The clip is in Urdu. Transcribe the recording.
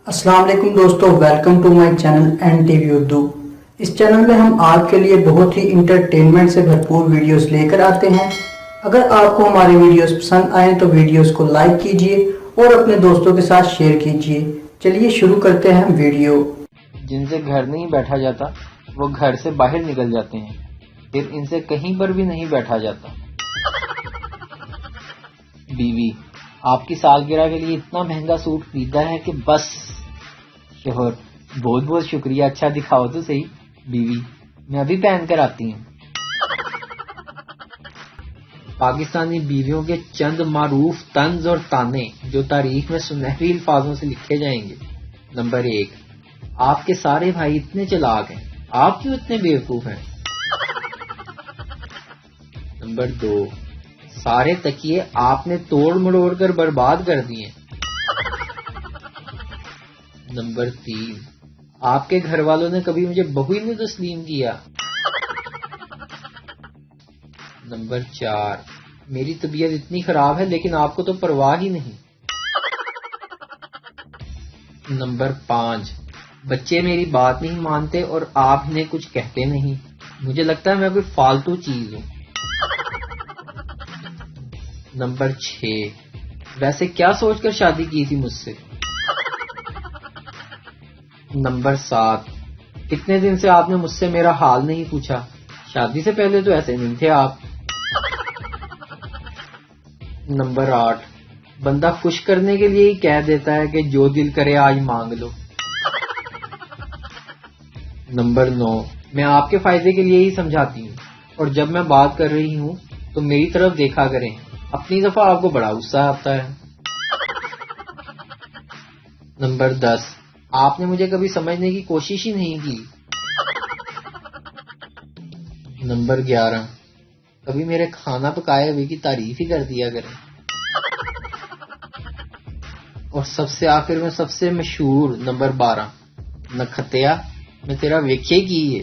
السلام علیکم دوستو، welcome to my channel N T V Urdu. اس چینل میں ہم آپ کے لیے بہت ہی انٹرٹینمنٹ سے بھرپور ویڈیوز لے کر آتے ہیں۔ اگر آپ کو ہماری ویڈیوز پسند آئیں تو ویڈیوز کو لائک کیجئے اور اپنے دوستوں کے ساتھ شیئر کیجئے۔ چلیے شروع کرتے ہیں ویڈیو۔ جن سے گھر نہیں بیٹھا جاتا وہ گھر سے باہر نکل جاتے ہیں، پھر ان سے کہیں پر بھی نہیں بیٹھا جاتا۔ بیوی: آپ کی سالگرہ کے لیے اتنا مہنگا سوٹ خریدا ہے کہ بس۔ شوہر: بہت بہت شکریہ، اچھا دکھاؤ تو صحیح۔ بیوی: میں ابھی پہن کر آتی ہوں۔ پاکستانی بیویوں کے چند معروف طنز اور تانے جو تاریخ میں سنہری الفاظوں سے لکھے جائیں گے۔ نمبر 1: آپ کے سارے بھائی اتنے چلاک ہیں، آپ کیوں اتنے بیوقوف ہیں؟ نمبر 2: سارے تکیے آپ نے توڑ مڑوڑ کر برباد کر دیے۔ نمبر 3: آپ کے گھر والوں نے کبھی مجھے بہو ہی نہیں تسلیم کیا۔ نمبر 4: میری طبیعت اتنی خراب ہے لیکن آپ کو تو پرواہ ہی نہیں۔ نمبر 5: بچے میری بات نہیں مانتے اور آپ انہیں کچھ کہتے نہیں، مجھے لگتا ہے میں کوئی فالتو چیز ہوں۔ نمبر 6: ویسے کیا سوچ کر شادی کی تھی مجھ سے؟ نمبر 7: کتنے دن سے آپ نے مجھ سے میرا حال نہیں پوچھا، شادی سے پہلے تو ایسے نہیں تھے آپ۔ نمبر 8: بندہ خوش کرنے کے لیے ہی کہہ دیتا ہے کہ جو دل کرے آج مانگ لو۔ نمبر 9: میں آپ کے فائدے کے لیے ہی سمجھاتی ہوں، اور جب میں بات کر رہی ہوں تو میری طرف دیکھا کریں، اپنی دفعہ آپ کو بڑا غصہ آتا ہے۔ نمبر 10: آپ نے مجھے کبھی سمجھنے کی کوشش ہی نہیں کی۔ نمبر 11: کبھی میرے کھانا پکائے ہوئے کی تعریف ہی کر دیا کریں۔ اور سب سے آخر میں سب سے مشہور نمبر 12: نکھتیا میں تیرا ویکھے کی ہے۔